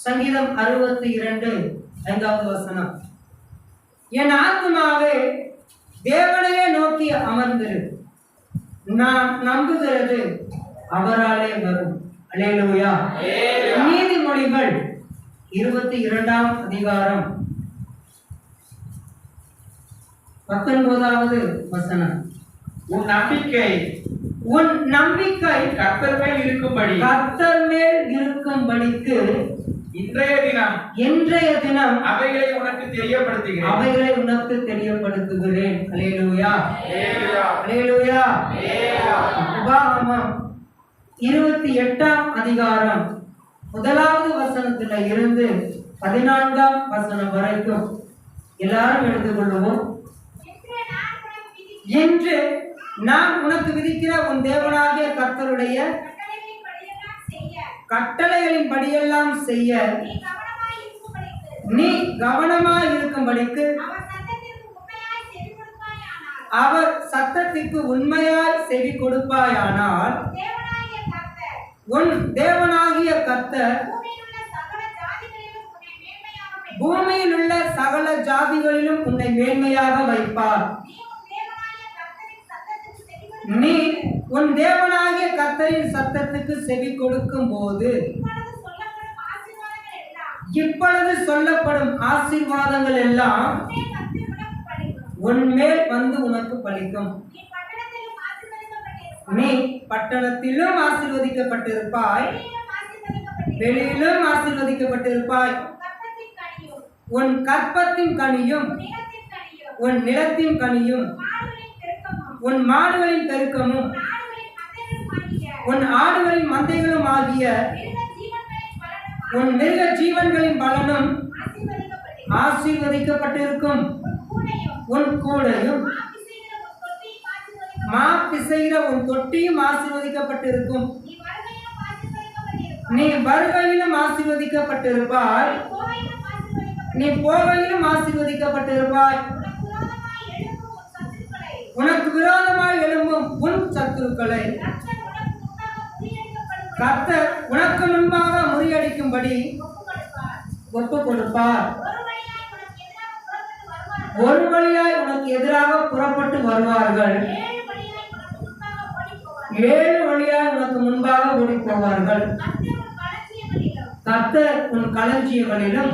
சங்கீதம் 62:5 என் ஆத்மாவே தேவனையே நோக்கி அமர்ந்திரு, நான் நம்புகிறது அவராலே வரும். அல்லேலூயா. நீதிமொழிகள் 22:19 உன் நம்பிக்கை கர்த்தர் மேல் இருக்கும்படிக்கு இன்றைய தினம் அவைகளை உனக்கு தெரியப்படுத்துகிறேன். அல்லேலூயா. அல்லேலூயா. உபாகமம் 28:1 இருந்து 14 வரைக்கும் எல்லாரும் எடுத்துக்கொள்வோம். என்று நான் உனக்கு விதிக்கிற உன் தேவனாகிய கர்த்தருடைய கட்டளைகளின் படியெல்லாம் செய்ய நீ கவனமாய் இருக்கும்படிக்கு அவர் சத்தத்திற்கு உண்மையாய் செவி கொடுப்பாயானால் உன் தேவனாகிய கர்த்தர் பூமியில் உள்ள சகல ஜாதிகளிலும் உன்னை மேன்மையாக வைப்பார். நீ உன் தேவனாகிய கர்த்தரின் சத்தத்துக்கு செவி கொடுக்கும் போது இப்பொழுது சொல்லப்படும் ஆசீர்வாதங்கள் எல்லாம் உன்மேல் வந்து உனக்கு பலிக்கும். நீ பட்டணத்திலும் ஆசீர்வதிக்கப்பட்டிருப்பாய், வெளியிலும் ஆசீர்வதிக்கப்பட்டிருப்பாய். உன் கற்பத்தின் கனியும் உன் நிலத்தின் கனியும் உன் மாடுகளின் பெருக்கமும் உன் ஆடுகளின் மந்தைகளும் ஆகிய உன் மிருக ஜீவன்களின் பலனும் ஆசீர்வதிக்கப்பட்டிருக்கும். உன் கூடையும் மா பிசைகிற உன் தொட்டியும் ஆசீர்வதிக்கப்பட்டிருக்கும். நீ வருகையிலும் ஆசீர்வதிக்கப்பட்டிருப்பாய், நீ போகையிலும் ஆசீர்வதிக்கப்பட்டிருப்பாய். உனக்கு விரோதமாய் எழும்பும் உன் சத்துருக்களை கர்த்தர் உனக்கு முன்பாக முறியடிக்கும்படி ஒப்பு கொடுப்பார். ஒரு வழியாய் உனக்கு எதிராக புறப்பட்டு வருவார்கள், 7 வழியாய் உனக்கு முன்பாக ஓடி போவார்கள். கர்த்தர் உன் களஞ்சியங்களிலும்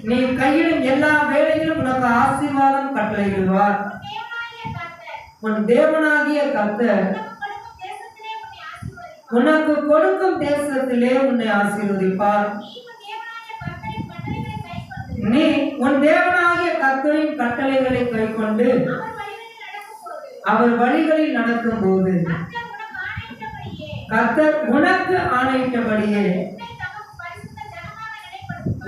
நீ கையிடும் எல்லா வேளையிலும் உனக்கு ஆசீர்வாதம் கட்டளையிடுவார். உன் தேவனாகிய கர்த்தர் உனக்கு கொடுக்கும் தேசத்திலே உன்னை ஆசீர்வதிப்பார். நீ உன் தேவனாகிய கர்த்தரின் கட்டளைகளை கைக்கொண்டு அவர் வழிகளில் நடக்கும் போது கர்த்தர் உனக்கு ஆணையிட்டபடியே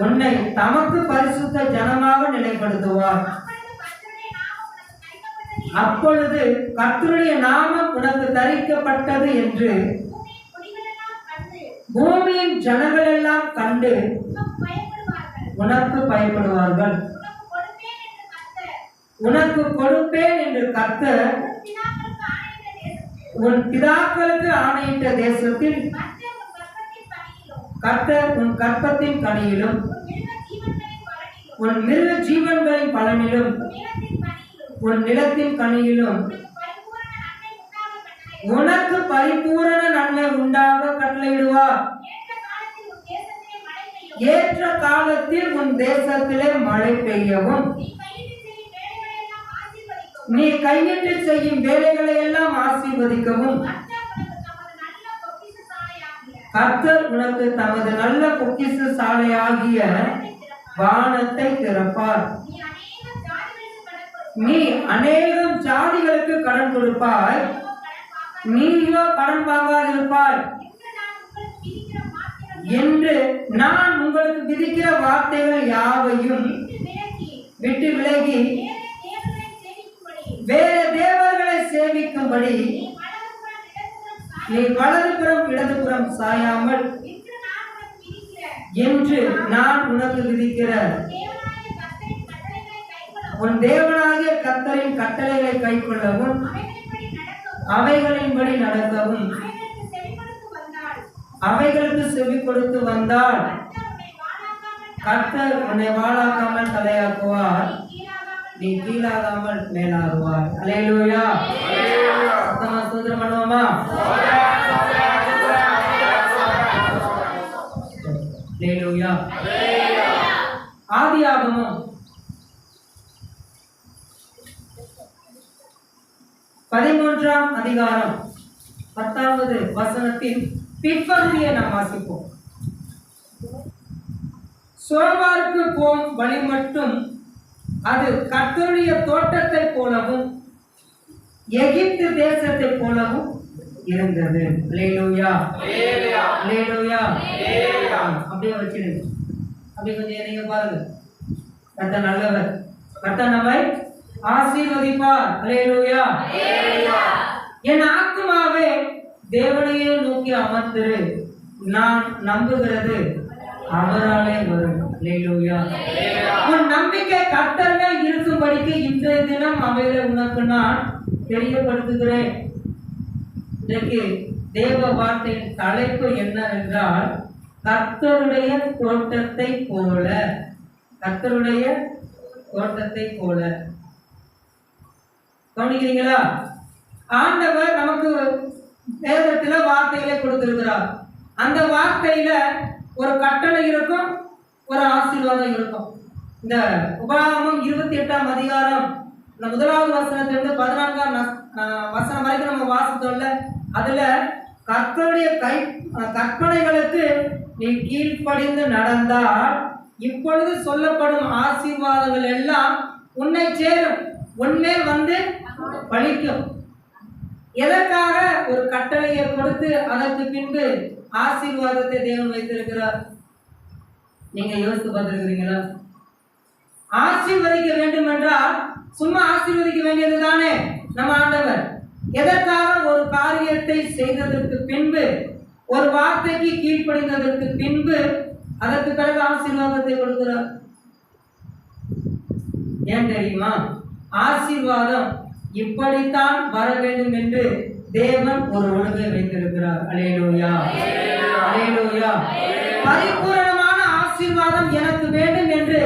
உன்னை தமக்கு பரிசுத்த ஜனமாக நிலைப்படுத்துவார். அப்பொழுது கர்த்தருடைய நாமம் உனக்கு தரிக்கப்பட்டது என்று பூமியின் ஜனங்கள் எல்லாம் கண்டு உனக்கு பயப்படுவார்கள். உனக்கு கொடுப்பேன் என்று கர்த்தர் உன் பிதாக்களுக்கு ஆணையிட்ட தேசத்தில் கர்த்தர் உன் கற்பத்தின் கனியிலும் உன் மிருக ஜீவன்களின் பலனிலும் உன் நிலத்தின் கனியிலும் உனக்கு பரிபூரண நன்மை உண்டாக கட்டளையிடுவார். ஏற்ற காலத்தில் உன் தேசத்திலே மழை பெய்யவும் நீ கையிட்டு செய்யும் வேலைகளை எல்லாம் ஆசீர்வதிக்கவும் கர்த்தர் உனக்கு தமது நல்ல பொக்கிஷ சாலையாகிய வானத்தை திறப்பார். நீ அநேகம் ஜாதிகளுக்கு கடன் கொடுப்பாய், நீயோ கடன் வாங்காதிருப்பாய் என்று நான் உங்களுக்கு விதிக்கிற வார்த்தைகள் யாவையும் விட்டு விலகி வேற தேவர்களை சேவிக்கும்படி நீ வலதுபுறம் இடதுபுறம் சாயாமல் என்று நான் உனக்கு விதிக்கிற உன் தேவனாகிய கர்த்தரின் கட்டளைகளை கைக்கொள்ளவும் அவைகளின்படி நடக்கவும் அவைகளுக்கு செவி கொடுத்து வந்தால் கர்த்தர் உன்னை வாழாக்காமல் தலையாக்குவார், நீ கீழாகாமல் மேலாகுவார். அல்லேலூயா. சத்தமா ஸ்தோத்திரம் பண்ணுவோமா? அல்லேலூயா. ஆதியாகமம் 13ஆம் அதிகாரம் 10வது வசனத்தின் பிற்பகுதியை நாம் வாசிப்போம். சோவாருக்கு போம் வழி மட்டும் அது கர்த்தருடைய தோட்டத்தை போலவும் எகிப்து தேசத்தை போலவும் இருந்தது. அல்லேலூயா. அல்லேலூயா. அப்படியே வச்சிடுங்க. அப்படியே கொஞ்சம் நீங்க பாருங்க. கர்த்தர் நல்லவர், கர்த்தர் நம்மை ஆசீர்வதிப்பார். அல்லேலூயா. என் ஆத்துமாவே தேவனையே நோக்கி அமர்ந்திரு, நான் நம்புகிறது அவராலே வரும். அல்லேலூயா. உன் நம்பிக்கை கர்த்தரிலே இருக்கும்படிக்கு இன்றைய தினம் அவைகளை உனக்கு நான் தெரியப்படுத்துகிறேன். இன்றைக்கு தேவ வார்த்தையின் தலைப்பு என்னவென்றால், கர்த்தருடைய தோட்டத்தை போல. கர்த்தருடைய தோட்டத்தை போல. கவனிக்கிறீங்களா? ஆண்டவர் நமக்கு வேதத்துல வார்த்தைகளை கொடுத்திருக்கிறார். அந்த வார்த்தையில ஒரு கட்டளை இருக்கும், ஒரு ஆசீர்வாதம் இருக்கும். இந்த உபாகமம் 28ஆம் அதிகாரம் முதலாவது வசனத்திலிருந்து 14ஆம் வசனம் வரைக்கும் நம்ம வாசித்தோம்ல, அதுல கர்த்தருடைய கற்பனைகளுக்கு நீ கீழ்ப்படிந்து நடந்தால் இப்பொழுது சொல்லப்படும் ஆசீர்வாதங்கள் எல்லாம் உன்னை சேரும், உன்மேல் வந்து பலிக்கும். எதற்காக ஒரு கட்டளையை கொடுத்து அதற்கு பின்பு ஆசீர்வாதத்தை தேவன் வைத்திருக்கிறார்? நீங்க யோசித்து பார்த்திருக்கிறீங்களா? ஆசீர்வதிக்க வேண்டும் என்றால் சும்மா ஆசீர்வதிக்க வேண்டியது தானே நம்ம ஆண்டவர். எதற்காக? ஒரு காரியத்தை செய்ததற்கு பின்பு, ஒரு வார்த்தைக்கு கீழ்ப்படிந்ததற்கு பின்பு அதற்கு பிறகு ஆசீர்வாதத்தை கொடுக்கிறார். ஏன் தெரியுமா? ஆசீர்வாதம் இப்படித்தான் வர வேண்டும் என்று தேவன் ஒரு ஒழுங்கை வைத்திருக்கிறார். அல்லேலூயா. அல்லேலூயா. பரிபூரணமான ஆசீர்வாதம் எனக்கு வேண்டும் என்று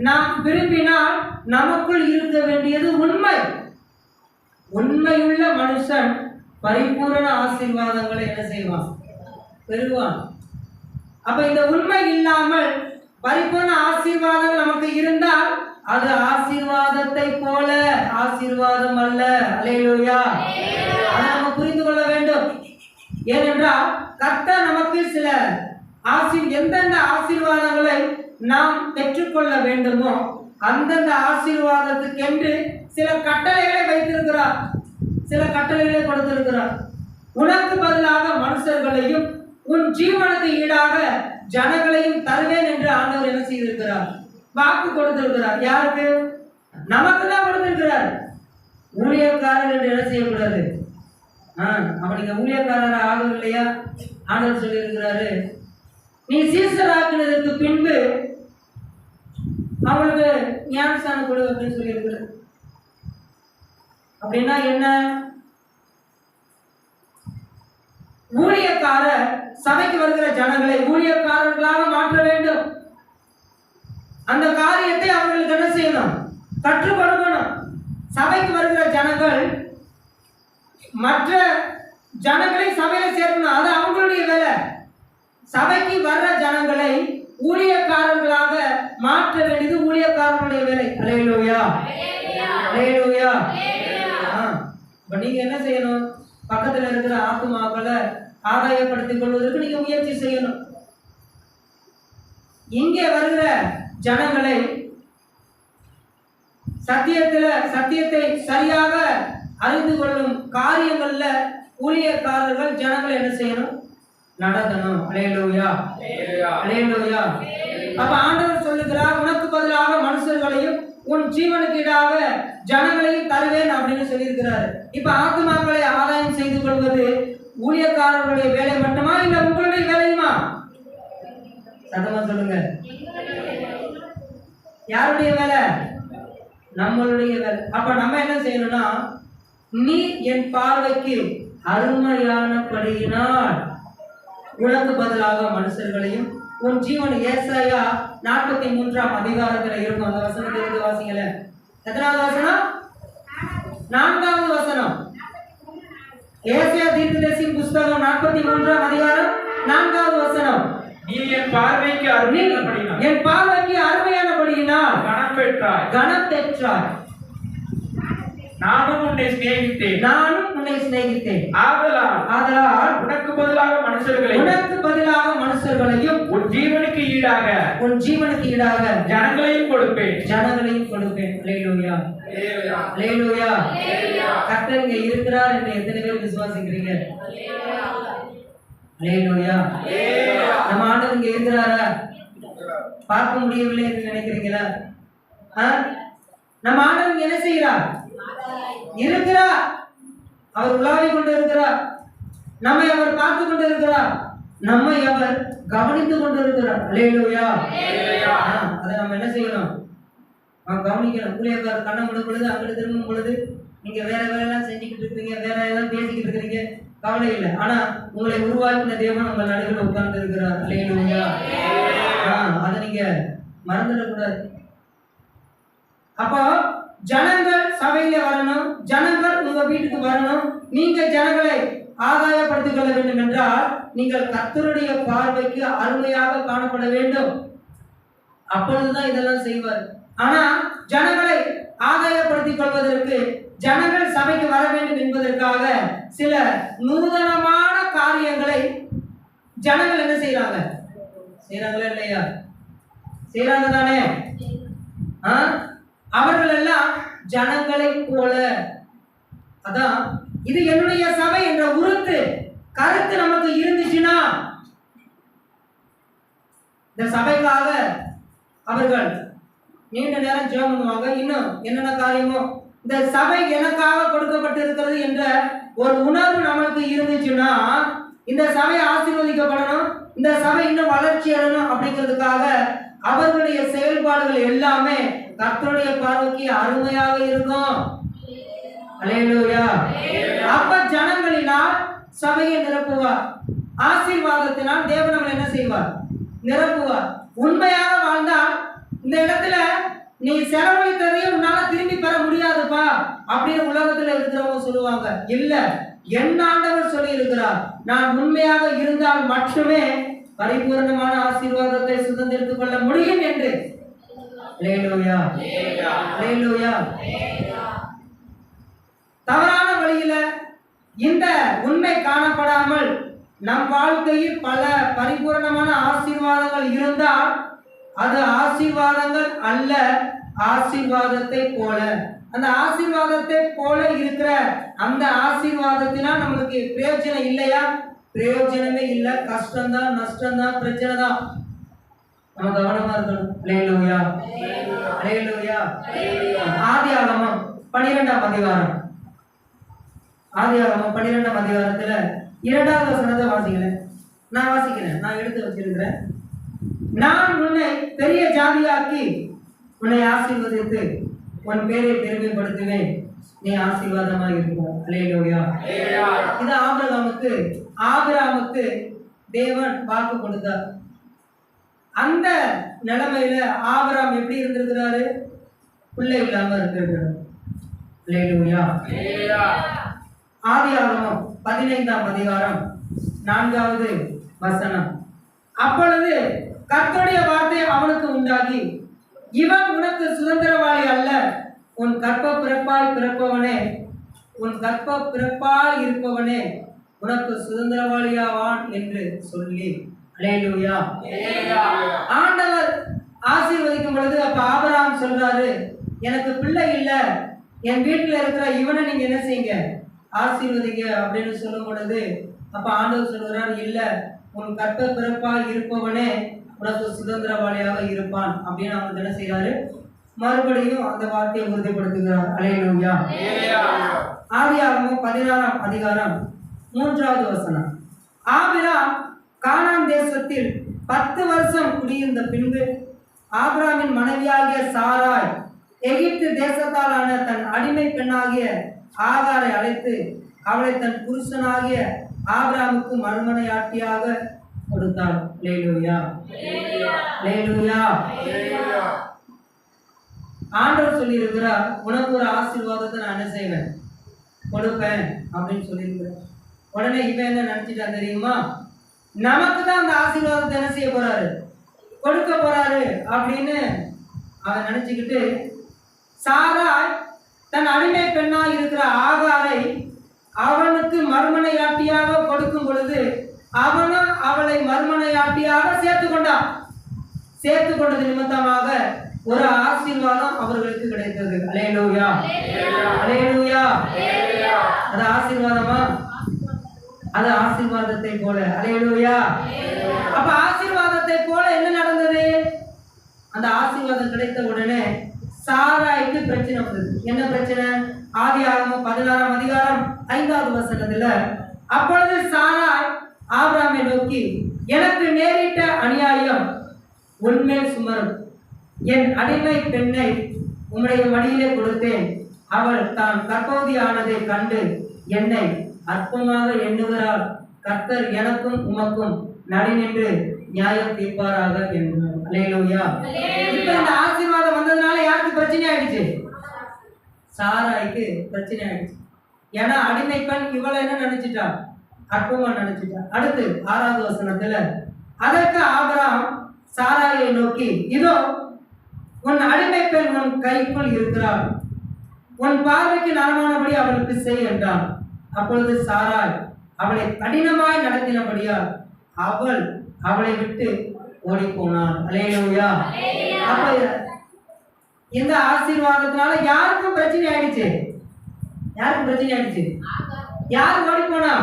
நாம் விரும்பினால் நமக்குள் இருக்க வேண்டியது உண்மை. உண்மையுள்ள மனுஷன் பரிபூரண ஆசீர்வாதங்களை என்ன செய்வான்? பெறுவான். அப்ப இந்த உண்மை இல்லாமல் பரிபூரண ஆசீர்வாதம் நமக்கு இருந்தால் அது ஆசீர்வாதத்தை போல ஆசீர்வாதம் அல்ல. அல்லேலூயா. அதை நம்ம புரிந்து கொள்ள வேண்டும். ஏனென்றால் கர்த்தர் நமக்கு சில எந்தெந்த ஆசீர்வாதங்களை நாம் பெற்றுக்கொள்ள வேண்டுமோ அந்தந்த ஆசீர்வாதத்துக்கென்று சில கட்டளைகளை வைத்திருக்கிறார், சில கட்டளைகளை கொடுத்திருக்கிறார். உனக்கு பதிலாக மனுஷர்களையும் உன் ஜீவனுக்கு ஈடாக ஜனங்களையும் தருவேன் என்று ஆண்டவர் என்ன செய்திருக்கிறார்? வாக்கு கொடுத்திருக்கிறார். யாருக்கு? நமக்கு தான் கொடுத்திருக்கிறார். ஊழியக்காரர் என்று என்ன செய்யக்கூடாது? அவனுக்கு ஊழியக்காரர் ஆகும் இல்லையா? ஆண்டவர் சொல்லி இருக்கிறாரு, நீ சீசராக்கினதற்கு பின்பு அவளுக்கு ஞானஸ்தானம் கொடு அப்படின்னு சொல்லி இருக்கிறார். அப்படின்னா என்ன? ஊழியக்காரர் சபைக்கு வருகிற ஜனங்களை ஊழியக்காரர்களாக மாற்ற வேண்டும். அந்த காரியத்தை அவர்களுக்கு என்ன செய்யணும்? கற்றுக் கொடுக்கணும். சபைக்கு வருகிற ஜனங்கள் மற்ற ஜனங்களை சபையில சேர்க்கணும். அது அவங்களுடைய வேலை. சபைக்கு வர்ற ஜனங்களை ஊழியக்காரர்களாக மாற்ற வேண்டியது ஊழியக்காரர்களுடைய வேலை. அல்லேலூயா. அல்லேலூயா. இப்ப நீங்க என்ன செய்யணும்? பக்கத்துல இருக்கிற ஆத்துமாக்களை ஆதாயப்படுத்திக் கொள்வதற்கு நீங்க முயற்சி செய்யணும். இங்கே வருகிற ஜனங்களை சத்தியத்தை சரியாக அறிந்து கொள்ளும் காரியங்கள்ல ஊழியக்காரர்கள் ஜனங்களை என்ன செய்யணும்? நடத்தணும். அல்லேலூயா. அல்லேலூயா. அப்ப ஆண்டவர் சொல்லுகிறார், உனக்கு பதிலாக மனுஷர்களையும் உன் ஜீவனுக்கு ஈடாக ஜனங்களையும் தருவேன் அப்படின்னு சொல்லியிருக்கிறார். இப்ப ஆத்துமாக்களை ஆதாயம் செய்து கொள்வது ஊழியக்காரர்களுடைய வேலை மட்டுமா, இல்ல உங்களுடைய வேலையுமா? சத்தமா சொல்லுங்க. யாருடைய வேலை? நம்மளுடைய வேலை. அப்ப நம்ம என்ன செய்யணும்னா, நீ என் பார்வைக்கு அருமையானபடியினால் உனக்கு பதிலாக மனுஷர்களையும் உன் ஜீவன். ஏசாயா 43ஆம் அதிகாரத்துல இருக்கும். அந்த வசனத்தை எடுத்து வாசிங்கள. எத்தனாவது வசனம்? 4வது வசனம். ஏசாயா தீர்க்கதரிசியின் புஸ்தகம் 43ஆம் அதிகாரம் 4வது வசனம். நீ என் பார்வைக்கு அருமையானபடியினால் என் பார்வைக்கு அருமையானபடியினால் கனம் பெற்றாய். நானும் உன்னை சிநேகித்தேன். ஆதலால் உனக்கு பதிலாக மனுஷர்களையும் உன் ஜீவனுக்கு ஈடாக ஜனங்களையும் கொடுப்பேன். அல்லேலூயா. அல்லேலூயா. கர்த்தர் இங்க இருக்கிறார் என்று எத்தனை பேர் விசுவாசிக்கிறீங்க? அல்லேலூயா. நம்ம ஆண்டவர் இங்க இருக்கிறாரா? பார்க்க முடியவில்லை என்று நினைக்கிறீங்களா? நம்ம ஆண்டவர் என்ன செய்கிறார்? இருக்கிறார். அவர் உலாவிக் கொண்டு இருக்கிறார். நம்மை அவர் பார்த்து கொண்டு இருக்கிறார். நம்மை அவர் கவனித்துக் கொண்டு இருக்கிறார். அல்லேலூயா. அதை நம்ம என்ன செய்யணும்? கவனிக்கணும். ஊழியக்காரர் கண்ணை மூடும் பொழுது, அங்கிட்டு திரும்பும் பொழுது நீங்க வேற எல்லாம் செஞ்சுக்கிட்டு இருக்கீங்க, வேற ஏதாவது பேசிக்கிட்டு இருக்கிறீங்க, கவலை இல்லை. ஆனா உங்களை உருவாக்கின தேவன் உங்கள் நடுவில் உட்கார்ந்து இருக்கிறார். அல்லேலூயா. அதை நீங்க மறந்துடக்கூடாது. அப்போ ஜனங்கள் சபையில வரணும், ஜனங்கள் உங்க வீட்டுக்கு வரணும். நீங்க ஜனங்களை ஆதாயப்படுத்திக் கொள்ள வேண்டும் என்றால் நீங்கள் கர்த்தருடைய பார்வைக்கு அருமையாக காணப்பட வேண்டும். அப்பொழுதுதான் இதெல்லாம் செய்வார். ஆனா ஜனங்களை ஆதாயப்படுத்திக் கொள்வதற்கு, ஜனங்கள் சபைக்கு வர வேண்டும் என்பதற்காக சில நூதனமான காரியங்களை ஜனங்கள் என்ன செய்யறாங்க? செய்யறாங்களா இல்லையா? செய்யறாங்க தானே? அவர்கள் எல்லாம் ஜனங்களை போல. அதான் இது என்னுடைய சபை என்ற கருத்து நமக்கு இருந்துச்சுன்னா இந்த சபைக்காக அவர்கள் நீண்ட நேரம் ஜெபம் பண்ணுவாங்க. இன்னும் என்னென்ன காரியமோ இந்த சபை எனக்காக கொடுக்கப்பட்டு இருக்கிறது என்ற ஒரு உணர்வு நமக்கு இருந்துச்சுன்னா, இந்த சபை ஆசீர்வதிக்கப்படணும், இந்த சபை இன்னும் வளர்ச்சி அடையணும் அப்படிங்கிறதுக்காக அவர்களுடைய செயல்பாடுகள் எல்லாமே கர்த்தருடைய பார்வைக்கு அருமையாக இருக்கும். அல்லேலூயா. அப்ப ஜனங்களினால் சபையை நிரப்புவார். ஆசீர்வாதத்தினால் தேவன் நம்மளை என்ன செய்வார்? நிரப்புவார். உண்மையாக வாழ்ந்தால் இந்த இடத்துல நீ செலவழித்ததையும் உன்னால திரும்பி பெற முடியாதுப்பா அப்படின்னு உலகத்துல இருக்கிறவங்க சொல்லுவாங்க. இல்ல, என் ஆண்டவர் சொல்லி இருக்கிறார், நான் உண்மையாக இருந்தால் மட்டுமே பரிபூர்ணமான ஆசீர்வாதத்தை சுதந்திரித்துக் கொள்ள முடியும் என்று. அல்லேலூயா. அல்லேலூயா. தவறான வழியில இந்த உண்மை காணப்படாமல் நம் வாழ்க்கையில் பல பரிபூர்ணமான ஆசீர்வாதங்கள் இருந்தால் அது ஆசீர்வாதங்கள் அல்ல, ஆசீர்வாதத்தை போல. அந்த ஆசீர்வாதத்தை போல இருக்கிற அந்த ஆசீர்வாதத்தினால் நம்மளுக்கு பிரயோஜனம் இல்லையா? பிரயோஜனமே இல்லை. கஷ்டம்தான், நஷ்டம்தான், பிரச்சனை தான். நம்ம கவனமா இருக்கணும். அல்லேலூயா. அல்லேலூயா. ஆதியாகமம் 12ஆம் அதிகாரம். ஆதியாகமம் 12ஆம் அதிகாரத்துல 2வது வசனத்தை வாசிக்கிறேன். நான் வாசிக்கிறேன், நான் எடுத்து வச்சிருக்கிறேன். நான் உன்னை பெரிய ஜாதியாக்கி உன்னை ஆசீர்வதித்து உன் பேரை பெருமைப்படுத்துவேன், நீ ஆசீர்வாதமாக இருப்பார். அல்லேலூயா. இது ஆபிரகாமுக்கு தேவன் வாக்கு கொடுத்தார். அந்த நிலைமையில ஆபிரகாம் எப்படி இருந்திருக்கிறாரு? பிள்ளை இல்லாம இருந்திருக்கிறார். அல்லேலூயா. ஆதியாகமம் 15ஆம் அதிகாரம் 4வது வசனம். அப்பொழுது கர்த்தருடைய வார்த்தை அவனுக்கு உண்டாகி, இவன் உனக்கு சுதந்திரவாளி அல்ல, உன் கற்ப பிறப்பாய் இருப்பவனே உனக்கு சுதந்திரவாளியாவான் என்று சொல்லி. அல்லேலூயா. ஆண்டவர் ஆசீர்வதிக்கும் பொழுது அப்ப ஆபிரகாம் சொல்றாரு, எனக்கு பிள்ளை இல்ல, என் வீட்டுல இருக்கிற இவனை நீங்க என்ன செய்யுங்க? ஆசீர்வதிங்க அப்படின்னு சொல்லும் பொழுது அப்ப ஆண்டவர் சொல்கிறார், இல்ல, உன் கற்ப பிறப்பாய் இருப்பவனே உனக்கு சுதந்திரவாளியாக இருப்பான் அப்படின்னு அவங்க என்ன செய்யறாரு? மறுபடியும் அந்த வார்த்தையை உறுதிப்படுத்துகிறார். அல்லேலூயா. ஆதியாகமம் 16ஆம் அதிகாரம் 3வது வசனம். ஆபிரகாம் கானான் தேசத்தில் 10 வருஷம் குடியிருந்த பின்பு ஆபிரகாமின் மனைவியாகிய சாராய் எகிப்து தேசத்தாலான தன் அடிமை பெண்ணாகிய ஆகாரை அழைத்து அவளை தன் புருஷனாகிய ஆபிரகாமுக்கு மறுமனையாட்டியாக கொடுத்தாள். அல்லேலூயா, அல்லேலூயா. ஆண்டவர் சொல்லி இருக்கிறார், உனக்கு ஒரு ஆசீர்வாதத்தை நான் என்ன செய்வேன், கொடுப்பேன் அப்படின்னு சொல்லியிருக்கிறார். உடனே இவன் என்ன நினைச்சிட்டான் தெரியுமா, நமக்கு தான் அந்த ஆசீர்வாதத்தை என்ன செய்ய போறாரு, கொடுக்க போறாரு அப்படின்னு அவன் நினைச்சுக்கிட்டு சாராய் தன் அடிமை பெண்ணாய் இருக்கிற ஆகாரை அவனுக்கு மறுமனையாட்டியாக கொடுக்கும் பொழுது அவனும் அவளை மறுமனையாட்டியாக சேர்த்து கொண்டான். சேர்த்து கொண்டது நிமித்தமாக ஒரு ஆசீர்வாதம் அவர்களுக்கு கிடைத்தது. அல்லேலூயா, அல்லேலூயா. அது ஆசீர்வாதமா? அது ஆசீர்வாதத்தை போல. அல்லேலூயா. அப்ப ஆசீர்வாதத்தை போல என்ன நடந்தது? அந்த ஆசீர்வாதம் கிடைத்த உடனே சாராய்க்கு பிரச்சனை வந்தது. என்ன பிரச்சனை? ஆதியாகமம் 16ஆம் அதிகாரம் 5வது வசனத்துல, அப்பொழுது சாராய் ஆபிரகாமை நோக்கி, எனக்கு நேரிட்ட அநியாயம் உன்மேல் சுமரும். என் அடிமை பெண்ணை உம்முடைய மடியிலே கொடுத்தேன். அவள் தான் கர்ப்பவதி ஆனதை கண்டு என்னை அற்பமாக எண்ணுகிறாள். கர்த்தர் எனக்கும் உமக்கும் நடுநின்று நியாயம் தீர்ப்பாராக என்றார். அல்லேலூயா. இப்ப இந்த ஆசீர்வாதம் வந்ததுனால யாருக்கு பிரச்சனை ஆயிடுச்சு? சாராய்க்கு பிரச்சனை ஆயிடுச்சு. ஏன்னா அடிமை பெண் இவளை என்ன நினைச்சிட்டா, அற்பமா நினைச்சிட்டா. அடுத்து 6வது வசனத்துல, அதற்கு ஆபிரகாம் சாராயை நோக்கி, இதோ உன் அடிமை பெண் உன் கைக்குள் இருக்கிறாள். உன் பார்வைக்கு நலமானபடி அவளுக்கு செய் என்றான். அப்பொழுது சாராய் அவளை கடினமாய் நடத்தினபடியால் அவள் அவளை விட்டு ஓடி போனாள். அல்லேலூயா. அப்ப இந்த ஆசீர்வாதத்தினால யாருக்கும் பிரச்சனை ஆயிடுச்சு? யாருக்கும் பிரச்சனை ஆயிடுச்சு? யார் ஓடி போனா?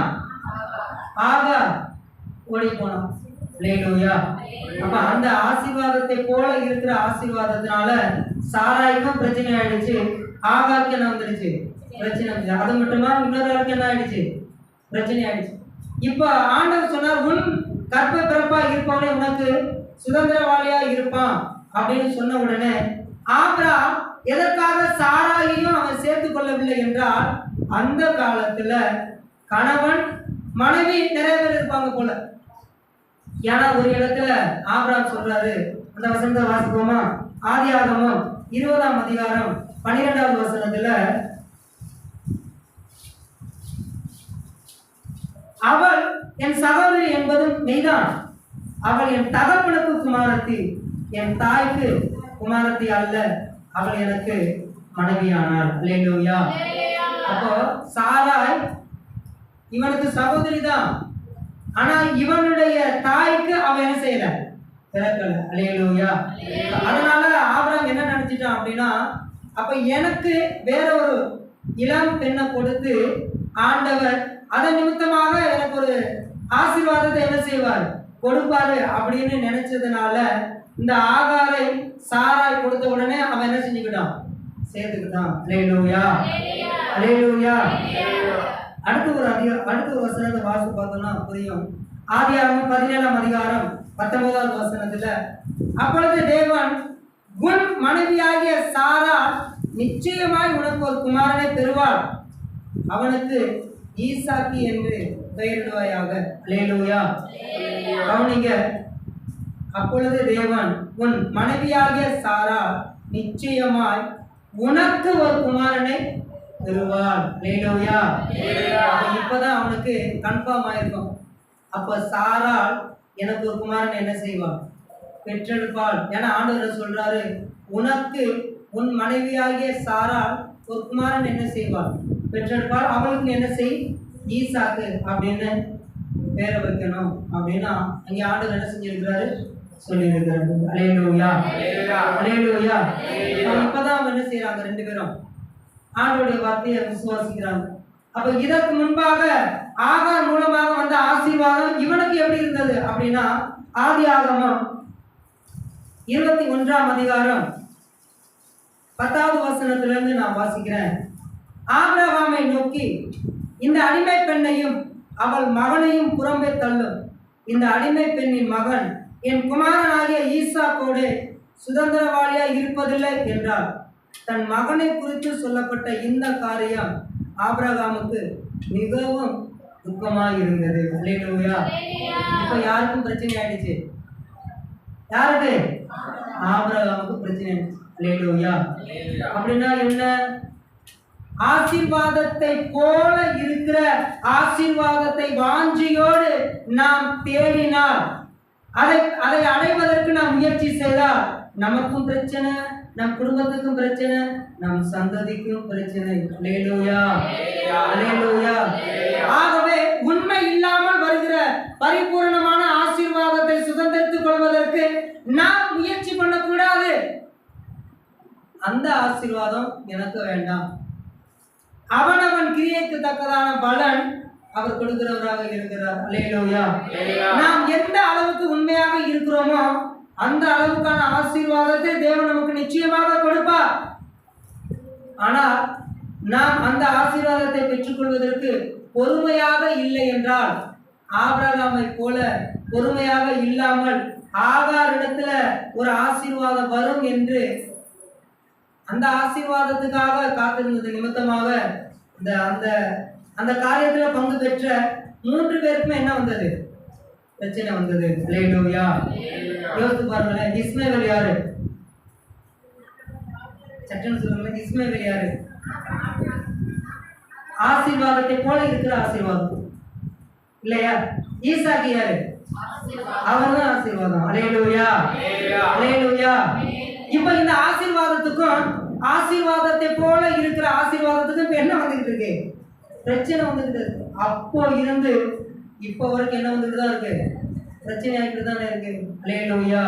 ஆகார் ஓடி போனான். அல்லேலூயா. அப்ப அந்த ஆசீர்வாதத்தை போல இருக்கிற ஆசீர்வாதத்தினால சாராய்க்கும் பிரச்சனை ஆயிடுச்சு, ஆகாருக்கு என்ன வந்துடுச்சு? பிரச்சனை வந்துச்சு. அது மட்டுமா, இன்னொரு ஆளுக்கு என்ன ஆயிடுச்சு? பிரச்சனை ஆயிடுச்சு. இப்ப ஆண்டவர் சொன்னார், உன் கற்ப பிறப்பா இருப்பவனே உனக்கு சுதந்திரவாளியா இருப்பான் அப்படின்னு சொன்ன உடனே ஆபிரகாம் எதற்காக சாராயையும் அவன் சேர்த்துக் கொள்ளவில்லை என்றால், அந்த காலத்துல கணவன் மனைவி நிறைய பேர் இருப்பாங்க போல. ஏன்னா ஒரு இடத்துல ஆபிரகாம் சொல்றாரு, அந்த வசனத்தை வாசிப்போமா? ஆதியாகமம் 20ஆம் அதிகாரம் 12வது வசனத்துல, அவள் என் சகோதரி என்பதும் மெய்தான். அவள் என் தகப்பனுக்கு குமாரத்தி, என் தாய்க்கு குமாரத்தி அல்ல. அவள் எனக்கு மனைவியானாள். அல்லேலூயா. அப்போ சாராய் இவனுக்கு சகோதரி தான், ஆனா இவனுடைய தாய்க்கு அவன் என்ன செய்யல, பிறக்கல. அல்லேலூயா. அதனால ஆபிரகாம் என்ன நினைச்சிட்டான் அப்படின்னா, அப்ப எனக்கு வேற ஒரு இளம் பெண்ணை கொடுத்து ஆண்டவர் அதன் நிமித்தமாக எனக்கு ஒரு ஆசீர்வாதத்தை என்ன செய்வார், கொடுப்பாரு அப்படின்னு நினைச்சதுனால இந்த ஆகாரை சாராய் கொடுத்த உடனே அவன் என்ன செஞ்சுக்கிட்டான், சேர்த்துக்கிட்டான். அல்லேலூயா, அல்லேலூயா. அடுத்த ஒரு வசனத்தை வாசி பார்த்தோம்னா புரியும். ஆதியாகமம் 17ஆம் அதிகாரம் 19வது வசனத்துல, அப்பொழுது தேவன், உன் மனைவியாகிய சாரா நிச்சயமாய் உனக்கு ஒரு குமாரனை பெறுவாள். அவனுக்கு ஈசாக்கி என்று பெயரிடுவாயாக. அல்லேலூயா. கவனிங்க. அப்பொழுது தேவன், உன் மனைவியாகிய சாரா நிச்சயமாய் உனக்கு ஒரு குமாரனை பெறுவாள். அல்லேலூயா. இப்பதான் அவனுக்கு கன்ஃபார்ம் ஆயிருக்கும். அப்ப சாரா எனக்கு ஒரு குமாரன் என்ன செய்வாள், பெற்றெடுப்பாள். ஏன்னா ஆண்டவர் சொல்றாரு, உனக்கு உன் மனைவியாகிய சாரா ஒரு குமாரன் என்ன செய்வாள், பெற்றெடுப்பாள். அவளுக்கு என்ன செய், ஈசாக்கு அப்படின்னு பேரை வைக்கணும் அப்படின்னா அங்கே ஆண்டவர் என்ன செஞ்சிருக்கிறாரு, சொல்லியிருக்கிறாரு. அல்லேலூயா, அல்லேலூயா. இப்பதான் அவங்க என்ன செய்யறாங்க, ரெண்டு பேரும் ஆண்டவருடைய வார்த்தையை விசுவாசிக்கிறாங்க. அப்ப இதற்கு முன்பாக ஆகார் மூலமாக வந்த ஆசீர்வாதம் இவனுக்கு எப்படி இருந்தது அப்படின்னா, ஆதியாகமம் 21ஆம் அதிகாரம் 10வது வசனத்திலிருந்து நான் வாசிக்கிறேன். ஆபிரகாமை நோக்கி, இந்த அடிமை பெண்ணையும் அவள் மகனையும் புறம்பே தள்ளும். இந்த அடிமை பெண்ணின் மகன் என் குமாரனாகிய ஈசாக்கோடு சுதந்திரவாளியாய் இருப்பதில்லை என்றார். தன் மகனை குறித்து சொல்லப்பட்ட இந்த காரியம் ஆபிரகாமுக்கு மிகவும் துக்கமா இருந்தது. அல்லேலூயா. இப்ப யாருக்கும் பிரச்சனை ஆயிடுச்சு? யாருக்கு? ஆபிரகாமுக்கு பிரச்சனை ஆயிடுச்சு. அல்லேலூயா. அப்படின்னா என்ன? ஆசீர்வாதத்தை போல இருக்கிற ஆசீர்வாதத்தை வாஞ்சியோடு நாம் தேடினால், அதை அடைவதற்கு நாம் முயற்சி செய்தால் நமக்கும் பிரச்சனை, நம் குடும்பத்துக்கும் பிரச்சனை, நம் சந்ததிக்கும் பிரச்சனை. அல்லேலூயா. அல்லேலூயா. ஆகவே உண்மை இல்லாமல் வருகிற பரிபூரணமான ஆசீர்வாதத்தை சுதந்திரித்துக் கொள்வதற்கு நாம் முயற்சி பண்ணக்கூடாது. அந்த ஆசீர்வாதம் எனக்கு வேண்டாம். அவனவன் கிரியைக்கு தக்கதான பலன் அவர் கொடுக்கிறவராக இருக்கிறார். அல்லேலூயா. நாம் எந்த அளவுக்கு உண்மையாக இருக்கிறோமோ அந்த அளவுக்கான ஆசீர்வாதத்தை தேவன் நமக்கு நிச்சயமாக கொடுப்பார். ஆனால் நாம் அந்த ஆசீர்வாதத்தை பெற்றுக்கொள்வதற்கு பொறுமையாக இல்லை என்றால், ஆபிரகாமை போல பொறுமையாக இல்லாமல் ஆகாரிடத்துல ஒரு ஆசீர்வாதம் வரும் என்று அந்த ஆசீர்வாதத்துக்காக காத்திருந்தது நிமித்தமாக அந்த காரியத்துல பங்கு பெற்ற 3 பேருக்குமே என்ன வந்தது? பிரச்சனை வந்தது. அல்லேலூயா. யோசித்து பாருங்களேன். இஸ்மவேல் யாரு? சட்டன்னு சொல்லுங்களேன். இஸ்மவேல் யாரு? ஆசீர்வாதத்தை போல இருக்கிற ஆசீர்வாதம் இல்லையா? ஈசாக்கு யாரு? அவர்தான் ஆசீர்வாதம். அல்லேலூயா. அல்லேலூயா. இப்ப இந்த ஆசீர்வாதத்துக்கும் ஆசீர்வாதத்தை போல இருக்கிற ஆசீர்வாதத்துக்கும் இப்ப என்ன வந்துகிட்டு இருக்கு? பிரச்சனை வந்துகிட்டு இருக்கு. அப்போ இருந்து இப்போ வரைக்கும் என்ன வந்துட்டு தான் இருக்கு? பிரச்சனை ஆகிட்டு தானே இருக்கு. அல்லேலூயா.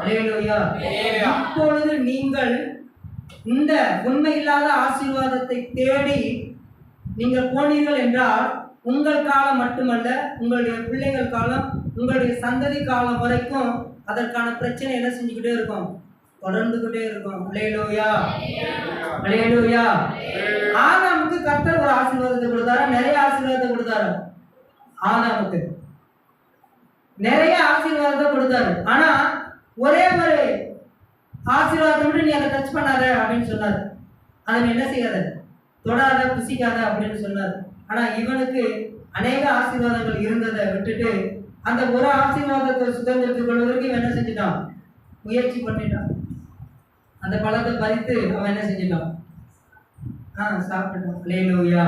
அல்லேலூயா. இப்பொழுது நீங்கள் இந்த உண்மை இல்லாத ஆசீர்வாதத்தை தேடி நீங்கள் போனீர்கள் என்றால் உங்கள் காலம் மட்டுமல்ல, உங்களுடைய பிள்ளைகள் காலம், உங்களுடைய சந்ததி காலம் வரைக்கும் அதற்கான பிரச்சனை என்ன செஞ்சுக்கிட்டே இருக்கும்? தொடர்ந்துகிட்டே இருக்கும். அல்லேலூயா. அல்லேலூயா. ஆதாமுக்கு கர்த்தர் ஒரு ஆசீர்வாதத்தை கொடுத்தாரு, நிறைய ஆசீர்வாதத்தை கொடுத்தாரு. ஆதாமுக்கு நிறைய ஆசீர்வாதத்தை கொடுத்தாரு. ஆனா ஒரே ஒரு ஆசீர்வாதத்தை மட்டும் நீ அதை டச் பண்ணாத அப்படின்னு சொன்னார். அதை என்ன செய்யாத, தொடாத, புசிக்காத அப்படின்னு சொன்னார். ஆனா இவனுக்கு அநேக ஆசீர்வாதங்கள் இருந்ததை விட்டுட்டு அந்த ஒரு ஆசீர்வாதத்தை சுதந்திரத்துக் கொள்வதற்கு இவன் என்ன செஞ்சுட்டான்? முயற்சி பண்ணிட்டான். அந்த பழத்தை பறித்து அவன் என்ன செஞ்சிட்டான்? சாப்பிட்டான். அல்லேலூயா.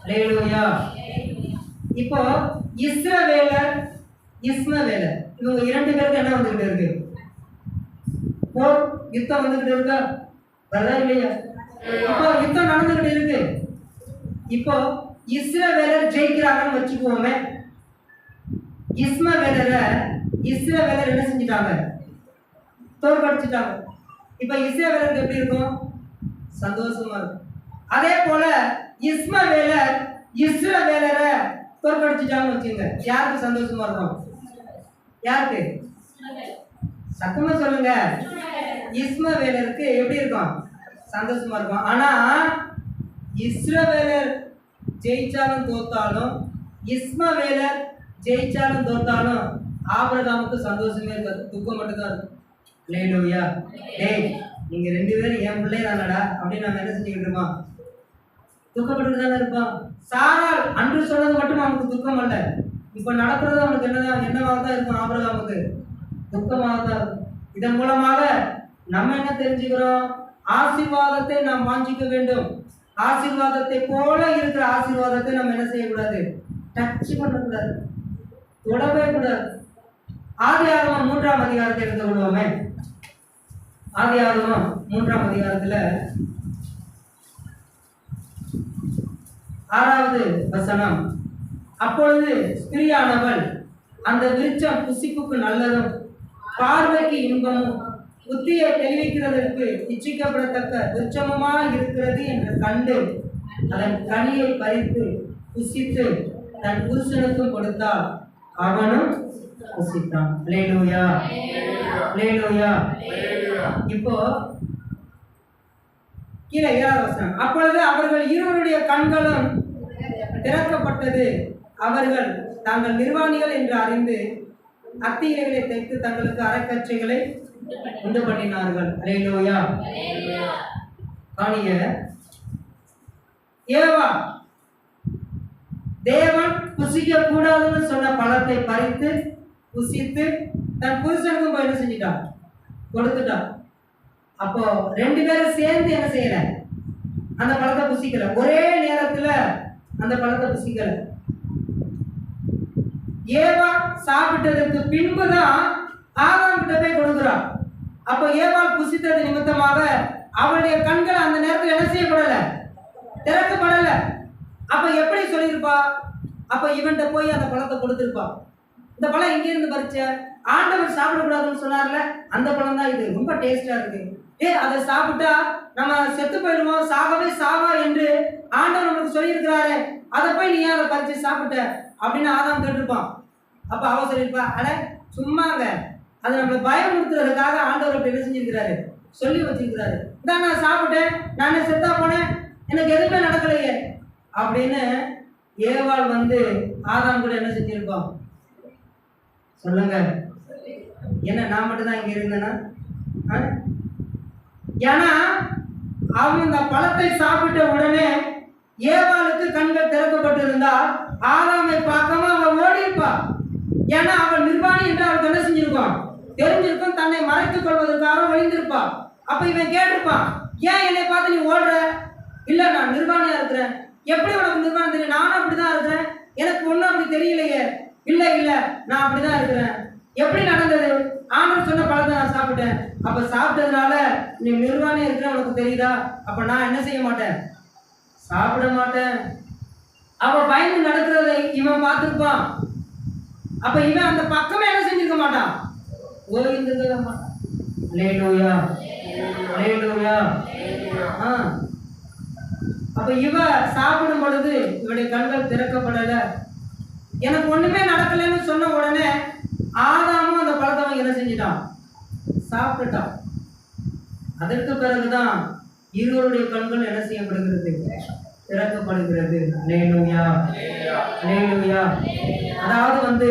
அல்லேலூயா. இப்போ இஸ்ரவேலர், இஸ்மவேலர், இவங்க 2 பேருக்கு என்ன வந்துகிட்டு இருக்கு? போர், யுத்தம் வந்துகிட்டு இருக்கா? வரதா இல்லையா? இப்போ யுத்தம் நடந்துகிட்டு இருக்கு. இப்போ இஸ்ரவேலர் ஜெயிக்கிறாங்கன்னு வச்சுக்குவோமே. இஸ்ரவேலர் என்ன செஞ்சிட்டாங்க? தோற்கடிச்சிட்டாங்க. இப்ப இஸ்ரவேலருக்கு எப்படி இருக்கும்? சந்தோஷமா இருக்கும். அதே போல இஸ்ரவேலரை தோற்கடிச்சிட்டாங்கன்னு வச்சுங்க, யாருக்கு சந்தோஷமா இருக்கும்? யாருக்கு? சத்தமா சொல்லுங்க. இஸ்மவேலருக்கு எப்படி இருக்கும்? சந்தோஷமா இருக்கும். ஆனா இஸ்ரவேலர் ஜெயிச்சாலும் தோத்தாலும், இஸ்மவேலர் ஜெயிச்சாலும் தோத்தாலும் ஆபிரகாமுக்கு சந்தோஷமே இருக்காது, துக்கம் மட்டும்தான் இருக்கும். அல்லேலூயா. டேய், நீங்க 2 பேரும் என் பிள்ளை தானடா அப்படின்னு நம்ம என்ன செஞ்சுக்கிட்டு இருப்போம்? துக்கப்பட்டு தானே இருப்போம். சாராள் அன்று சொன்னது மட்டும் அவனுக்கு துக்கம் அல்ல, இப்ப நடக்கிறது அவனுக்கு என்னவாக தான் இருக்கும்? ஆபிரகாமுக்கு துக்கமாக தான் இருக்கும். இதன் மூலமாக நம்ம என்ன தெரிஞ்சுக்கிறோம்? ஆசீர்வாதத்தை நாம் வாஞ்சிக்க வேண்டும். ஆசீர்வாதத்தை போல இருக்கிற ஆசீர்வாதத்தை நம்ம என்ன செய்யக்கூடாது? டச் பண்ணக்கூடாது, தொடவே கூடாது. ஆதியாகமம் 3ஆம் அதிகாரத்தை எடுத்து கொள்வோமே. ஆதியாகமம் 3ஆம் அதிகாரத்துல 6வது வசனம். அப்பொழுது ஸ்திரியானவள், அந்த விருட்சம் புசிப்புக்கு நல்லதும் பார்வைக்கு இன்பமும் புத்தியை தெளிவிக்கிறதற்கு இச்சிக்கப்படத்தக்க விருட்சமுமா இருக்கிறது என்று கண்டு அதன் கனியை பறித்து புசித்து தன் புருஷனுக்கும் கொடுத்தால் அவனும் புசித்தான். அல்லேலூயா. அல்லேலூயா. இப்போ கீழே 7வது வசனம். அப்பொழுது அவர்கள் இருவருடைய கண்களும் திறக்கப்பட்டது, அவர்கள் தாங்கள் நிர்வாணிகள் என்று அறிந்து அத்தி இலைகளை தைத்து தங்களுக்கு அரைக்கச்சைகளை உண்டு பண்ணினார்கள். அல்லேலூயா. காணிய ஏவா தேவன் புசிக்க கூடாதுன்னு சொன்ன பழத்தை பறித்து புசித்து தன் புருஷனுக்கும் போய் என்ன செஞ்சிட்டான், கொடுத்துட்டான். அப்போ ரெண்டு பேரும் சேர்ந்து என்ன செய்யல, அந்த பழத்தை புசிக்கல, ஒரே நேரத்துல அந்த பழத்தை புசிக்கல. ஏவா சாப்பிட்டதற்கு பின்புதான் ஆதாம் கிட்ட போய் கொடுக்குறான். அப்போ ஏவாள் புசித்தது நிமித்தமாக அவளுடைய கண்கள் அந்த நேரத்தில் என்ன செய்யப்படல, திறக்கப்படல. அப்ப எப்படி சொல்லியிருப்பா, அப்ப இவன்கிட்ட போய் அந்த பழத்தை கொடுத்துருப்பா. இந்த பழம் எங்க இருந்து பறிச்ச, ஆண்டவர் சாப்பிடக்கூடாதுன்னு சொன்னார்ல, அந்த பழம் தான் இது, ரொம்ப டேஸ்டா இருக்கு, அதை சாப்பிட்டா நம்ம செத்து போயிடுவோம், சாகவே சாவா என்று ஆண்டவர் நமக்கு சொல்லியிருக்கிறாரு, அதை போய் நீ அதை பறிச்சு சாப்பிட்ட அப்படின்னு ஆதாம் கேட்டிருப்பான். அப்ப அவ சொல்லியிருப்பா, அட சும்மாங்க, அதை நம்மளை பயமுறுத்துறதுக்காக ஆண்டவர் என்ன செஞ்சிருக்கிறாரு, சொல்லி வச்சிருக்கிறாரு, இதான் நான் சாப்பிட்டேன், நானே செத்தா போனேன், எனக்கு எதுவுமே நடக்கலையே அப்படின்னு ஏவாள் ஆதாம் கூட என்ன செஞ்சிருப்பான் சொல்லுங்க. என்ன நான் மட்டும் தான் இங்க இருந்தேன்னா? ஏன்னா அவன் இந்த பழத்தை சாப்பிட்ட உடனே ஏவாளுக்கு கண்கள் திறக்கப்பட்டு இருந்தா ஆதாமை பார்க்காம அவன் ஓடி இருப்பா. ஏன்னா அவன் நிர்வாணி என்று அவள் என்ன செஞ்சிருப்பான், தெரிஞ்சிருக்கும், தன்னை மறைத்துக் கொள்வதற்காக ஒளிந்திருப்பா. அப்ப இவன் கேட்டிருப்பான், ஏன் என்னை பார்த்து நீ ஓடுற? இல்ல நான் நிர்வாணியா இருக்கிறேன். எப்படி உனக்கு நிர்வாணம் தெரியும்? நானும் அப்படிதான் இருக்கிறேன், எனக்கு ஒன்றும் அப்படி தெரியலையே. இல்ல இல்ல நான் அப்படிதான் இருக்கிறேன். எப்படி நடந்தது? ஆண்டவர் சொன்ன பழத்தை நான் சாப்பிட்டேன். அப்ப சாப்பிட்டதுனால நீ நிர்வாணியா இருக்கிற உனக்கு தெரியுதா? அப்ப நான் என்ன செய்ய மாட்டேன், சாப்பிட மாட்டேன். அவ பயந்து நடக்கிறதை இவன் பார்த்துருப்பான். அப்ப இவன் அந்த பக்கமே என்ன செஞ்சிருக்க மாட்டான், ஓய்ந்திருக்க மாட்டான். அல்லேலூயா, அல்லேலூயா. அப்ப இவ சாப்பிடும் பொழுது இவனுடைய கண்கள் திறக்கப்படல. எனக்கு ஒண்ணுமே நடக்கலன்னு சொன்ன உடனே ஆதாமும் அந்த பழத்தை என்ன செஞ்சிட்டான், சாப்பிட்டுட்டான். அதற்கு பிறகுதான் இருவருடைய கண்கள் என்ன செய்யப்படுகிறது, திறக்கப்படுகிறது. அல்லேலூயா, அல்லேலூயா. அதாவது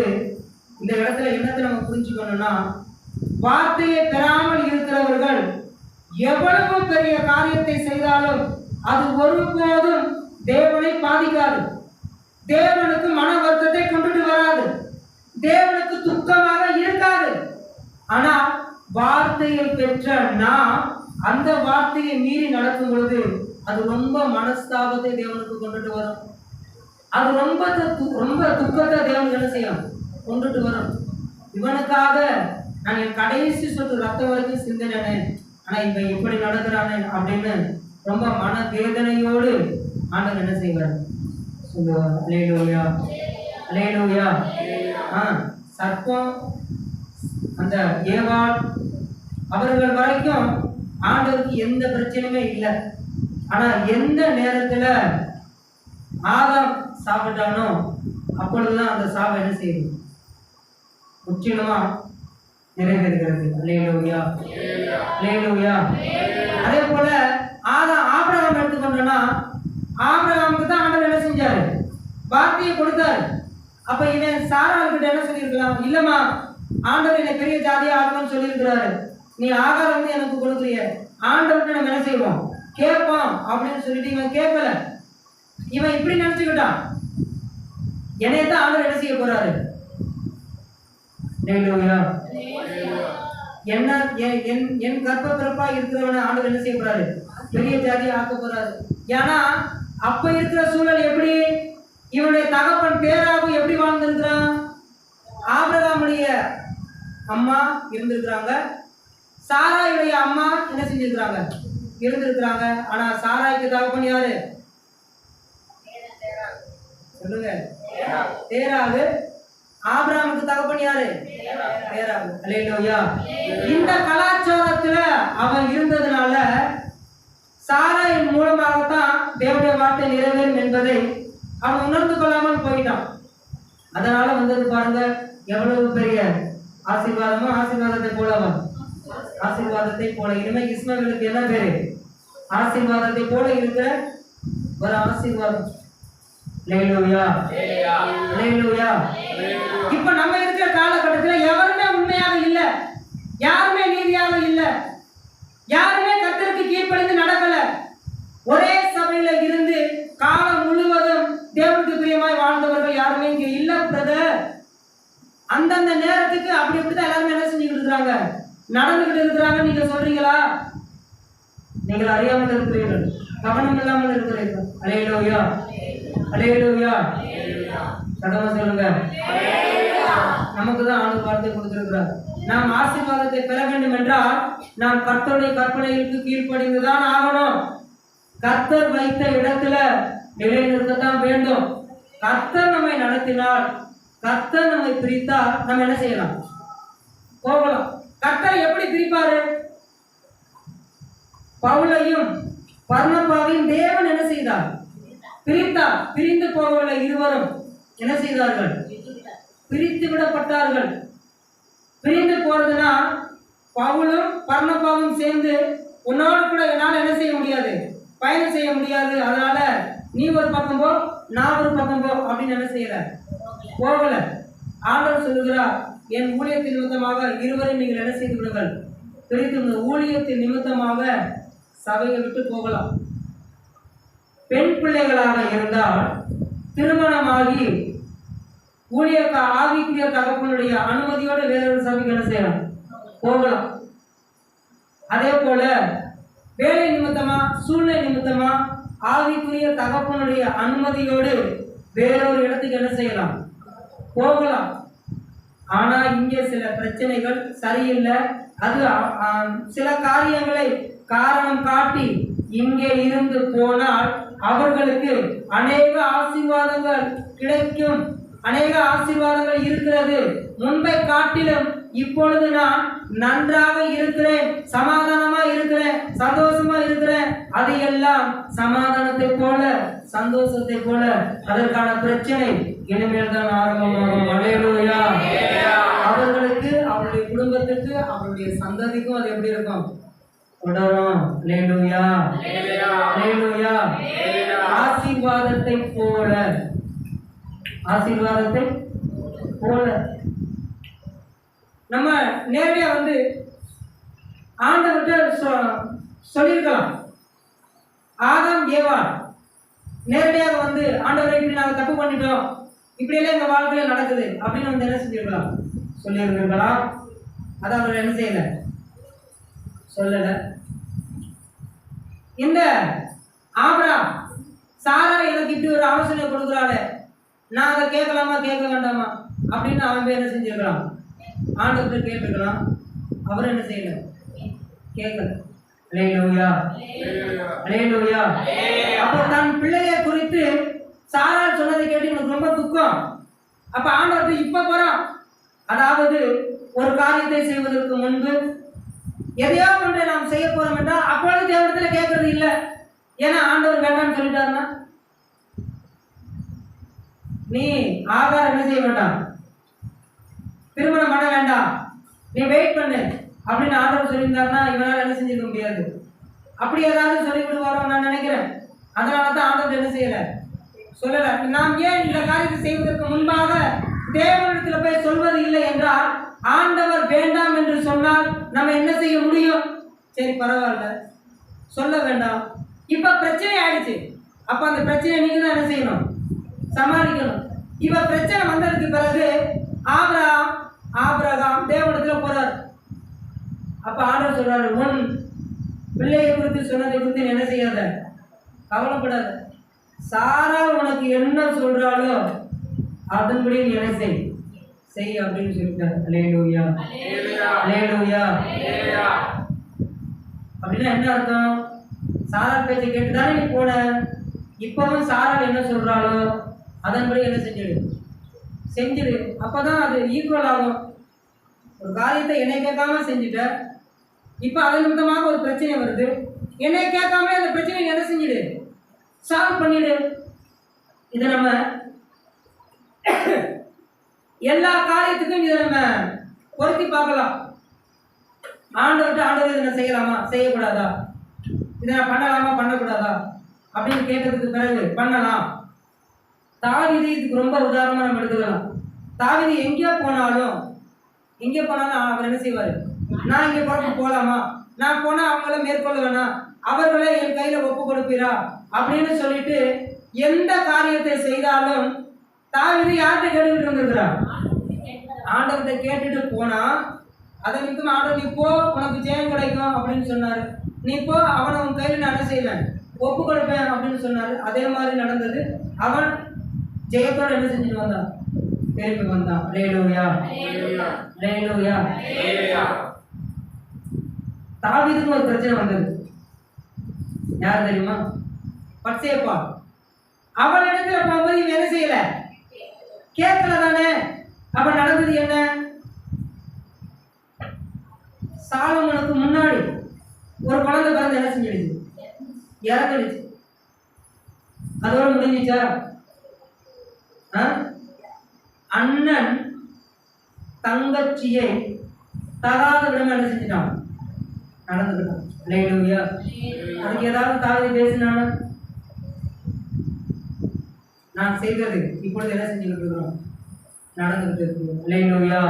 இந்த இடத்துல என்னத்தை நம்ம புரிஞ்சுக்கணும்னா, வார்த்தையை பெறாமல் இருக்கிறவர்கள் எவ்வளவு பெரிய காரியத்தை செய்தாலும் அது ஒருபோதும் தேவனை பாதிக்காது, தேவனுக்கு மன வருத்தத்தை கொண்டுட்டு வராது, தேவனுக்கு துக்கமாக இருக்காது. ஆனா வார்த்தையை பெற்ற நாம் அந்த வார்த்தையை மீறி நடக்கும் பொழுது அது ரொம்ப மனஸ்தாபத்தை தேவனுக்கு கொண்டுட்டு வரும். அது ரொம்ப துக்கத்தை தேவனுக்கு என்ன செய்யும், கொண்டுட்டு வரும். இவனுக்காக நான் என் கடைசி சொட்டு ரத்தம் வரைக்கும் சிந்தினேன், ஆனா இவன் இப்படி நடக்கிறானே அப்படின்னு ரொம்ப மன வேதனையோடு ஆண்டவர் என்ன செய்வார் சொல்லுவார். அல்லேலூயா, அல்லேலூயா. சர்ப்பம் அந்த ஏவாள் அவர்கள் வரைக்கும் ஆண்டவருக்கு எந்த பிரச்சனையுமே இல்லை. ஆனா எந்த நேரத்துல ஆதாம் சாப்பிட்டானோ அப்பொழுதுதான் அந்த சாபம் என்ன செய்யுது, முற்றிலுமா நிறைவேறுகிறது. அல்லேலூயா, அல்லேலூயா. அதே போல ஆபிரகாம் எடுத்துக்கொண்டோம்னா ஆபிரகாமுக்கு தான் ஆண்டவர் என்ன செஞ்சாரு, வார்த்தையை கொடுத்தாரு. அப்ப இவன் சாராள் கிட்ட என்ன சொல்லியிருக்கலாம், இல்லம்மா ஆண்டவர் என்னை பெரிய ஜாதியா ஆகணும்னு சொல்லியிருக்கிறாரு, நீ ஆகாரம் எனக்கு கொடுக்குறிய, ஆண்டவர்கிட்ட நம்ம என்ன செய்வோம், கேட்போம் அப்படின்னு சொல்லிட்டு இவன் கேட்கல. இவன் இப்படி நினைச்சுக்கிட்டான், என்னையத்தான் ஆண்டவர் என்ன செய்ய போறாரு, என்ன என் கர்ப்ப பிறப்பா இருக்கிறவன ஆண்டவர் என்ன செய்ய போறாரு, பெரிய ஜாதியா ஆக்க போறாரு. ஏன்னா அப்ப இருக்கிற சூழல் எப்படி, இவனுடைய தகப்பன் பேராகு எப்படி வாழ்ந்திருக்கிறான், ஆபிரகாமுடைய அம்மா இருந்திருக்கிறாங்க, சாராயுடைய அம்மா என்ன செஞ்சிருக்கிறாங்க, இருந்திருக்கிறாங்க. ஆனா சாராய்க்கு தகப்பன் யாரு சொல்லுங்க, தேராகு. ஆபிரகாமுக்கு தகப்பன் யாரு, தேராகு. அல்லேலூயா. இந்த கலாச்சாரத்துல அவன் இருந்ததுனால சாராயின் மூலமாகத்தான் தேவனுடைய வார்த்தை நிறைவேறும் என்பதை அவன் உணர்ந்து கொள்ளாமல் போயிட்டான். அதனால பாருங்க எவ்வளவு பெரிய ஆசீர்வாதமோ, ஆசீர்வாதத்தை போலவா, ஆசீர்வாதத்தை போல. இனிமே இஸ்மாவேலுக்கு என்ன பேரு, ஆசீர்வாதத்தை போல இருக்கிற ஒரு ஆசீர்வாதம். அல்லேலூயா, அல்லேலூயா. இப்ப நம்ம இருக்கிற காலகட்டத்தில் எவருமே உண்மையாக இல்லை, யாருமே நீதியாக இல்லை, யாருமே கர்த்தருக்கு கீழ்ப்படிந்து நடக்கல. ஒரே சபையில இருந்து காலம் முழுவதும் தேவனுக்கு பிரியமாய் வாழ்ந்தவர் இருக்கிறாங்க, நடந்துகிட்டு இருக்கிறாங்க. நீங்க சொல்றீங்களா? நீங்கள் அறியாமல் இருக்கிறீர்கள், கவனம் இல்லாமல் இருக்கிறீர்கள். அல்லேலூயா, அல்லேலூயா. சத்தமா சொல்லுங்க. நமக்கு தான் ஆண்டவர் வார்த்தை கொடுத்திருக்கிறார். நாம் ஆசீர்வாதத்தை பெற வேண்டும் என்றால் நாம் கர்த்தருடைய கற்பனைகளுக்கு கீழ்ப்படிந்துதான் ஆகணும். கர்த்தர் வைத்த இடத்துல நிலைநிறுத்தத்தான் வேண்டும். கர்த்தர் நம்மை நடத்தினால், கர்த்தர் நம்மை பிரித்தால் நம்ம என்ன செய்யலாம்? போகலாம். கர்த்தர் எப்படி பிரிப்பாரு? பவுலையும் பர்னபாவையும் தேவன் என்ன செய்தார்? பிரித்தார். பிரிந்து போகவில்லை. இருவரும் என்ன செய்தார்கள்? பிரித்து விடப்பட்டார்கள். பிரிந்து போறதுன்னா பவுலும் பர்னபாவும் சேர்ந்து உன்னோடு கூட என்னால் என்ன செய்ய முடியாது? பயணம் செய்ய முடியாது. அதனால நீ ஒரு பக்கம் போ, நான் ஒரு பக்கம் போ அப்படின்னு என்ன செய்யற? போகல. ஆண்டவர் சொல்லுகிறார், என் ஊழியத்தின் நிமித்தமாக இருவரும் நீங்கள் என்ன செய்து விடுங்கள்? பிரித்து. ஊழியத்தின் நிமித்தமாக சபையை விட்டு போகலாம். பெண் பிள்ளைகளாக இருந்தால் திருமணமாகி ஊழியக்க ஆவிக்குரிய தகப்பனுடைய அனுமதியோடு வேறொரு சபைக்கு என்ன செய்யலாம்? போகலாம். அதே போல வேலை நிமித்தமா, சூழ்நிலை நிமித்தமா ஆவிக்குரிய தகப்பனுடைய அனுமதியோடு வேறொரு இடத்துக்கு என்ன செய்யலாம்? போகலாம். ஆனா இங்கே சில பிரச்சனைகள் சரியில்லை. அது சில காரியங்களை காரணம் காட்டி இங்கே இருந்து போனால் அவர்களுக்கு அநேக ஆசீர்வாதங்கள் கிடைக்கும். அநேக ஆசீர்வாதங்கள் இருக்கிறது. முன்பை காட்டிலும் இப்பொழுது நான் நன்றாக இருக்கிறேன், சமாதானமா இருக்கிறேன், சந்தோஷமா இருக்கிறேன். அது எல்லாம் சமாதானத்தை போல, சந்தோஷத்தை போல. அதற்கான பிரச்சனை இனிமேல் தான் ஆரம்பமாகும். அல்லேலூயா. அவர்களுக்கு, அவருடைய குடும்பத்துக்கு, அவருடைய சந்ததிக்கும் அது எப்படி இருக்கும்? தொடரும். அல்லேலூயா, அல்லேலூயா. ஆசீர்வாதத்தை போல, ஆசீர்வாதத்தை போல. நம்ம நேரடியா ஆண்டவர்கிட்ட சொல்லியிருக்கலாம். ஆதாம் ஏவாள் நேரடியாக ஆண்டவரை இப்படி நாங்கள் தப்பு பண்ணிட்டோம், இப்படியெல்லாம் எங்க வாழ்க்கையில நடக்குது அப்படின்னு என்ன செஞ்சிருக்கலாம்? சொல்லியிருக்கலாம். அதை அவர் என்ன செய்யல? சொல்லல. இந்த ஆபிரகாம் சாரா எனக்கு இப்படி ஒரு ஆலோசனை கொடுக்குறாளே, நான் அதை கேட்கலாமா கேட்க வேண்டாமா அப்படின்னு அவன் என்ன செஞ்சிருக்கலாம்? ஆண்டவர்கிட்ட கேட்டுக்கலாம். அவர் என்ன செய்யல? கேட்கல. அல்லேலூயா, அல்லேலூயா. அப்போ தன் பிள்ளையை குறித்து சாரா சொன்னதை கேட்டு எனக்கு ரொம்ப துக்கம். அப்ப ஆண்டவர்கிட்ட இப்ப போறான். அதாவது ஒரு காரியத்தை செய்வதற்கு முன்பு எதையோ ஒன்றை நாம் செய்ய போறோம் என்றால் அப்பொழுது தேவனிடத்துல கேட்கறது இல்லை. ஏன்னா ஆண்டவர் வேண்டாம்னு சொல்லிட்டாருன்னா நீ ஆகாரம் என்ன செய்ய வேண்டாம், திருமணம் பண்ண வேண்டாம், நீ வெயிட் பண்ணு அப்படின்னு ஆண்டவர் சொல்லியிருந்தாருன்னா இவனால என்ன செஞ்சிருக்க முடியாது. அப்படி ஏதாவது சொல்லி விடுவாரோ நான் நினைக்கிறேன். அதனால தான் ஆண்டவர் என்ன செய்யல, சொல்லல. நாம் ஏன் இந்த காரியத்தை செய்வதற்கு முன்பாக தேவனிடத்துல போய் சொல்வது இல்லை என்றால், ஆண்டவர் வேண்டாம் என்று சொன்னால் நம்ம என்ன செய்ய முடியும்? சரி பரவாயில்ல, சொல்ல வேண்டாம். இப்ப பிரச்சனை ஆயிடுச்சு. அப்ப அந்த பிரச்சனை நீங்க தான் என்ன செய்யணும்? சமாளிக்கணும். இப்ப பிரச்சனை வந்ததுக்கு பிறகு ஆபிரகாம் தேவனிடத்துல போறார். அப்ப ஆண்டவர் சொல்றாரு, உன் பிள்ளையை குறித்து சொன்னதை குறித்து என்ன செய்யாத, கவலைப்படாத. சாரா உனக்கு என்ன சொல்றாளோ அதன்படி நீ என்ன செய் அப்படின்னு சொல்லிட்டார். அல்லேலூயா, அல்லேலூயா. அப்படின்னா என்ன அர்த்தம்? சாரா பேச்சை கேட்டுதானே நீ போன. இப்பவும் சாரா என்ன சொல்றாளோ அதன்படி என்ன செஞ்சிடு. அப்பதான் அது ஈக்குவல் ஆகும். ஒரு காரியத்தை என்னை கேட்காம செஞ்சுட்ட, இப்ப அதன் நிமித்தமாக ஒரு பிரச்சனை வருது. என்னை கேட்காம அந்த பிரச்சனையை என்ன செஞ்சிடு, சால்வ் பண்ணிடு. இதை நம்ம எல்லா காரியத்துக்கும் இதை நம்ம பொருத்தி பார்க்கலாம். ஆண்டவர் இதை நான் செய்யலாமா செய்யக்கூடாதா, இதை நான் பண்ணலாமா பண்ணக்கூடாதா அப்படின்னு கேட்டதுக்கு பிறகு பண்ணலாம். தாவீது இதுக்கு ரொம்ப உதாரணமா நம்ம எடுத்துக்கலாம். தாவீது எங்கே போனாலும் அவர் என்ன செய்வாரு, நான் இங்கே புறத்து போகலாமா, நான் போனா அவங்கள மேற்கொள்ள வேணாம், அவர்களே என் கையில ஒப்பு கொடுப்பீரா அப்படின்னு சொல்லிட்டு எந்த காரியத்தை செய்தாலும் தாவீது யார்கிட்ட கேட்டுக்கிட்டு இருந்திருக்கிறார்? ஆண்டவர்கிட்ட கேட்டுட்டு போனா அதை நிமித்தம் ஆண்டவர் நீ போ, உனக்கு ஜெயம் கிடைக்கும் அப்படின்னு சொன்னாரு. நீ போ, அவனை உன் கையில் நான் என்ன செய்வேன், ஒப்பு கொடுப்பேன் அப்படின்னு சொன்னாரு. அதே மாதிரி நடந்தது. அவன் ஜெயத்தோட என்ன செஞ்சுட்டு வந்தான், திரும்பி வந்தான். அல்லேலூயா, அல்லேலூயா. தாவீதுக்கு ஒரு பிரச்சனை வந்தது. யார் தெரியுமா? பத்சேபா. அவன் இடத்துல போகும்போது இவன் என்ன செய்யல, கேட்கல தானே. அப்ப நடந்தது என்ன? சாலமோனுக்கு முன்னாடி ஒரு குழந்தை பிறந்து என்ன செஞ்சிடுச்சு, இறந்துடுச்சு. அதோட முடிஞ்சிச்சா? அண்ணன் தங்கச்சியை தகாத விடமா என்ன செஞ்சுட்டான், நடந்துக்கிட்டான். அல்லேலூயா. அதுக்கு ஏதாவது தாவீது பேசினானா? நான் செய்தது இப்பொழுது என்ன செஞ்சுக்கிட்டு இருக்கிறோம், நடந்துகிட்டு இருக்கிறோம். அல்லேலூயா.